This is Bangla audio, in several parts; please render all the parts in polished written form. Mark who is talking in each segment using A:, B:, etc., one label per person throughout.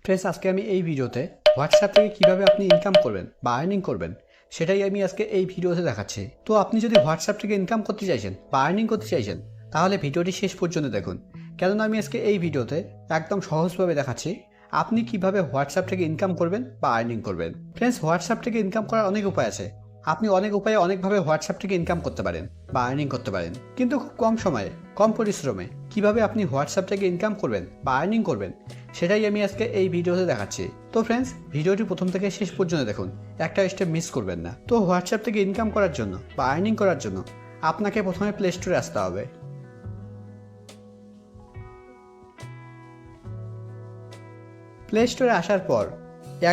A: ফ্রেন্ডস, আজকে আমি এই ভিডিওতে হোয়াটসঅ্যাপ থেকে কীভাবে আপনি ইনকাম করবেন বা আর্নিং করবেন সেটাই আমি আজকে এই ভিডিওতে দেখাচ্ছি। তো আপনি যদি হোয়াটসঅ্যাপ থেকে ইনকাম করতে চাইছেন বা আর্নিং করতে চাইছেন তাহলে ভিডিওটি শেষ পর্যন্ত দেখুন, কেননা আমি আজকে এই ভিডিওতে একদম সহজভাবে দেখাচ্ছি আপনি কিভাবে হোয়াটসঅ্যাপ থেকে ইনকাম করবেন বা আর্নিং করবেন। ফ্রেন্ডস, হোয়াটসঅ্যাপ থেকে ইনকাম করার অনেক উপায় আছে। আপনি অনেক উপায়ে অনেকভাবে হোয়াটসঅ্যাপ থেকে ইনকাম করতে পারেন বা আর্নিং করতে পারেন, কিন্তু খুব কম সময়ে কম পরিশ্রমে কিভাবে আপনি হোয়াটসঅ্যাপ থেকে ইনকাম করবেন বা আর্নিং করবেন সেটাই আমি আজকে এই ভিডিওতে দেখাচ্ছি। তো ফ্রেন্ডস, ভিডিওটি প্রথম থেকে শেষ পর্যন্ত দেখুন, একটা স্টেপ মিস করবেন না। তো হোয়াটসঅ্যাপ থেকে ইনকাম করার জন্য বা আর্নিং করার জন্য আপনাকে প্রথমে প্লে স্টোরে আসতে হবে। প্লে স্টোরে আসার পর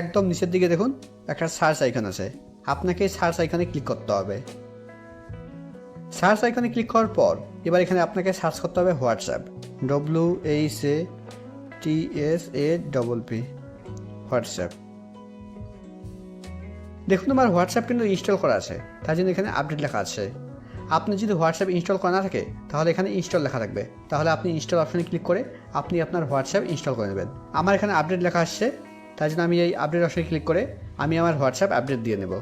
A: একদম নিচের দিকে দেখুন একটা সার্চ আইকন আছে, আপনাকে সার্চ আইকনে ক্লিক করতে হবে। সার্চ আইকনে ক্লিক করার পর এবার এখানে আপনাকে সার্চ করতে হবে হোয়াটসঅ্যাপ, WHATSAPP, হোয়াটসঅ্যাপ। দেখুন আমার হোয়াটসঅ্যাপ কিন্তু ইনস্টল করা আছে, তার জন্য এখানে আপডেট লেখা আছে। আপনি যদি হোয়াটসঅ্যাপ ইনস্টল করা না থাকে তাহলে এখানে ইনস্টল লেখা থাকবে, তাহলে আপনি ইনস্টল অপশনে ক্লিক করে আপনি আপনার হোয়াটসঅ্যাপ ইনস্টল করে নেবেন। আমার এখানে আপডেট লেখা আসছে, তার জন্য আমি এই আপডেট অপশনে ক্লিক করে আমি আমার হোয়াটসঅ্যাপ আপডেট দিয়ে নেব।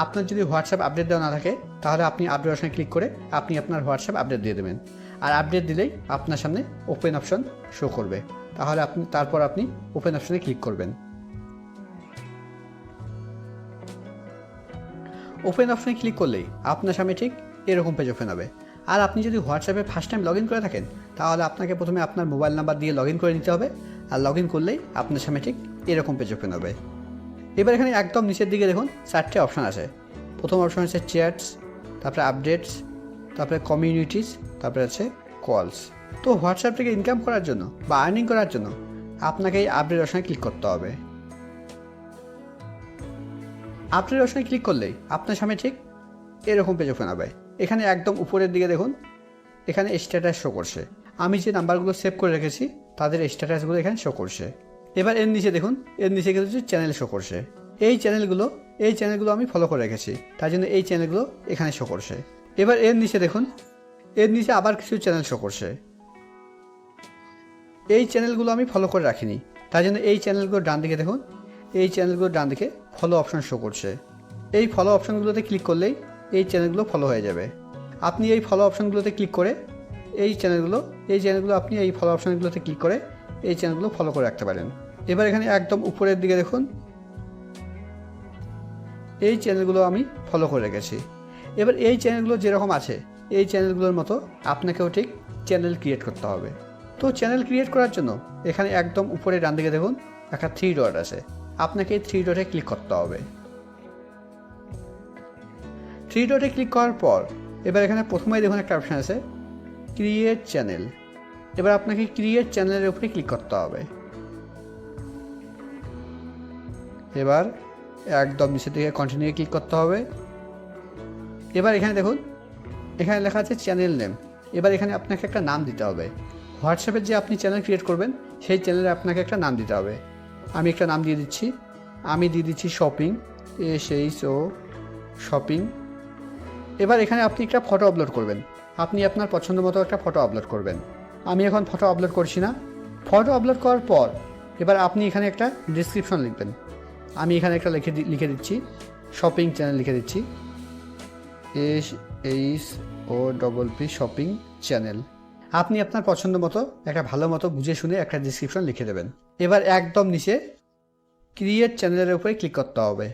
A: আপনার যদি হোয়াটসঅ্যাপ আপডেট দেওয়া না থাকে তাহলে আপনি আপডেট অপশনে ক্লিক করে আপনি আপনার হোয়াটসঅ্যাপ আপডেট দিয়ে দেবেন। আর আপডেট দিলেই আপনার সামনে ওপেন অপশন শো করবে, তাহলে তারপর আপনি ওপেন অপশনে ক্লিক করবেন। ওপেন অপশনে ক্লিক করলেই আপনার সামনে ঠিক এরকম পেজ ওপেন হবে। আর আপনি যদি হোয়াটসঅ্যাপে ফার্স্ট টাইম লগ ইন করে থাকেন তাহলে আপনাকে প্রথমে আপনার মোবাইল নাম্বার দিয়ে লগ ইন করে নিতে হবে, আর লগ ইন করলেই আপনার সামনে ঠিক এরকম পেজ ওপেন হবে। এবার এখানে একদম নিচের দিকে দেখুন 4টে অপশান আছে। প্রথম অপশান হচ্ছে চ্যাটস, তারপরে আপডেটস, তারপরে কমিউনিটিস, তারপরে আছে কলস। তো হোয়াটসঅ্যাপ থেকে ইনকাম করার জন্য বা আর্নিং করার জন্য আপনাকে এই আপডেট অপশানে ক্লিক করতে হবে। আপডেট অপশানে ক্লিক করলেই আপনার সামনে ঠিক এরকম পেজ ওপেন হবে। এখানে একদম উপরের দিকে দেখুন এখানে স্ট্যাটাস শো করছে, আমি যে নাম্বারগুলো সেভ করে রেখেছি তাদের স্ট্যাটাসগুলো এখানে শো করছে। এবার এর নিচে দেখুন, এর নিচে কিছু চ্যানেল শো করছে। এই চ্যানেলগুলো আমি ফলো করে রেখেছি, তার জন্য এই চ্যানেলগুলো এখানে শো করছে। এবার এর নিচে দেখুন, এর নিচে আবার কিছু চ্যানেল শো করছে। এই চ্যানেলগুলো আমি ফলো করে রাখিনি, তার জন্য এই চ্যানেলগুলো ডান দিকে দেখুন, এই চ্যানেলগুলো ডান দিকে ফলো অপশন শো করছে। এই ফলো অপশনগুলোতে ক্লিক করলেই এই চ্যানেলগুলো ফলো হয়ে যাবে। আপনি এই ফলো অপশনগুলোতে ক্লিক করে এই চ্যানেলগুলো আপনি এই ফলো অপশনগুলোতে ক্লিক করে এই চ্যানেলগুলো ফলো করে রাখতে পারেন। এবার এখানে একদম উপরের দিকে দেখুন এই চ্যানেলগুলো আমি ফলো করে রেখেছি। এবার এই চ্যানেলগুলো যেরকম আছে এই চ্যানেলগুলোর মতো আপনাকেও ঠিক চ্যানেল ক্রিয়েট করতে হবে। তো চ্যানেল ক্রিয়েট করার জন্য এখানে একদম উপরে ডান দিকে দেখুন একটা 3 ডট আছে, আপনাকে এই 3 ডটে ক্লিক করতে হবে। 3 ডটে ক্লিক করার পর এবার এখানে প্রথমেই দেখুন একটা অপশান আছে ক্রিয়েট চ্যানেল। এবার আপনাকে ক্রিয়েট চ্যানেলের উপরে ক্লিক করতে হবে। এবার একদম নিচের দিকে কন্টিনিউ ক্লিক করতে হবে। এবার এখানে দেখুন এখানে লেখা আছে চ্যানেল নেম। এবার এখানে আপনাকে একটা নাম দিতে হবে। হোয়াটসঅ্যাপের যে আপনি চ্যানেল ক্রিয়েট করবেন সেই চ্যানেলে আপনাকে একটা নাম দিতে হবে। আমি একটা নাম দিয়ে দিচ্ছি, আমি দিয়ে দিচ্ছি শপিং, SHO শপিং। এবার এখানে আপনি একটা ফটো আপলোড করবেন, আপনি আপনার পছন্দ মতো একটা ফটো আপলোড করবেন। আমি এখন ফটো আপলোড করছি না। ফটো আপলোড করার পর এবার আপনি এখানে একটা ডিসক্রিপশন লিখবেন। আমি এখানে একটা লিখে দিচ্ছি শপিং চ্যানেল, লিখে দিচ্ছি SHOPP শপিং চ্যানেল। আপনি আপনার পছন্দ মতো একটা ভালো মতো বুঝে শুনে একটা ডিসক্রিপশন লিখে দেবেন। এবার একদম নিচে ক্রিয়েট চ্যানেলের উপরে ক্লিক করতে হবে।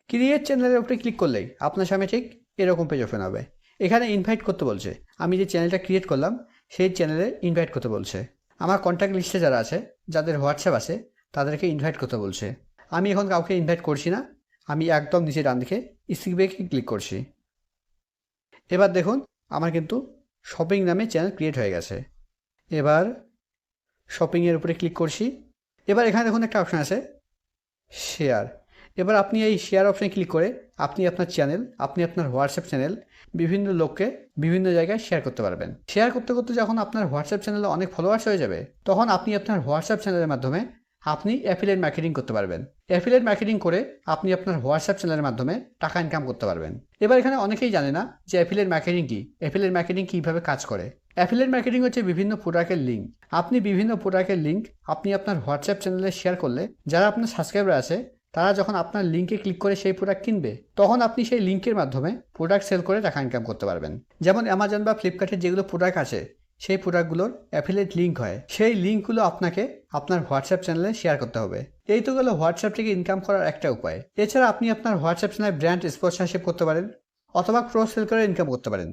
A: ক্রিয়েট চ্যানেলের উপরে ক্লিক করলেই আপনার সামনে ঠিক এরকম পেজ ওপেন হবে। এখানে ইনভাইট করতে বলছে, আমি যে চ্যানেলটা ক্রিয়েট করলাম সেই চ্যানেলে ইনভাইট করতে বলছে। আমার কন্ট্যাক্ট লিস্টে যারা আছে, যাদের হোয়াটসঅ্যাপ আছে তাদেরকে ইনভাইট করতে বলছে। আমি এখন কাউকে ইনভাইট করছি না, আমি একদম নিচে ডান দিকে স্কিপে ক্লিক করছি। এবার দেখুন আমার কিন্তু শপিং নামে চ্যানেল ক্রিয়েট হয়ে গেছে। এবার শপিংয়ের উপরে ক্লিক করছি। এবার এখানে দেখুন একটা অপশান আছে শেয়ার। এবার আপনি এই শেয়ার অপশানে ক্লিক করে আপনি আপনার চ্যানেল, আপনি আপনার হোয়াটসঅ্যাপ চ্যানেল বিভিন্ন লোককে বিভিন্ন জায়গায় শেয়ার করতে পারবেন। শেয়ার করতে করতে যখন আপনার হোয়াটসঅ্যাপ চ্যানেলে অনেক ফলোয়ার্স হয়ে যাবে তখন আপনি আপনার হোয়াটসঅ্যাপ চ্যানেলের মাধ্যমে আপনি অ্যাফিলিয়েট মার্কেটিং করতে পারবেন। অ্যাফিলিয়েট মার্কেটিং করে আপনি আপনার হোয়াটসঅ্যাপ চ্যানেলের মাধ্যমে টাকা ইনকাম করতে পারবেন। এবার এখানে অনেকেই জানে না যে অ্যাফিলিয়েট মার্কেটিং কি, অ্যাফিলিয়েট মার্কেটিং কীভাবে কাজ করে। অ্যাফিলিয়েট মার্কেটিং হচ্ছে বিভিন্ন প্রোডাক্টের লিঙ্ক। আপনি বিভিন্ন প্রোডাক্টের লিঙ্ক আপনি আপনার হোয়াটসঅ্যাপ চ্যানেলে শেয়ার করলে যারা আপনার সাবস্ক্রাইবার আছে তারা যখন আপনার লিঙ্কে ক্লিক করে সেই প্রোডাক্ট কিনবে, তখন আপনি সেই লিঙ্কের মাধ্যমে প্রোডাক্ট সেল করে টাকা ইনকাম করতে পারবেন। যেমন অ্যামাজন বা ফ্লিপকার্টের যেগুলো প্রোডাক্ট আছে সেই প্রোডাক্টগুলোর অ্যাফিলিয়েট লিঙ্ক হয়, সেই লিঙ্কগুলো আপনাকে আপনার হোয়াটসঅ্যাপ চ্যানেলে শেয়ার করতে হবে। এই তো গেল হোয়াটসঅ্যাপ থেকে ইনকাম করার একটা উপায়। এছাড়া আপনি আপনার হোয়াটসঅ্যাপ চ্যানেলে ব্র্যান্ড স্পন্সরশিপ করতে পারেন অথবা ক্রস সেল করে ইনকাম করতে পারেন।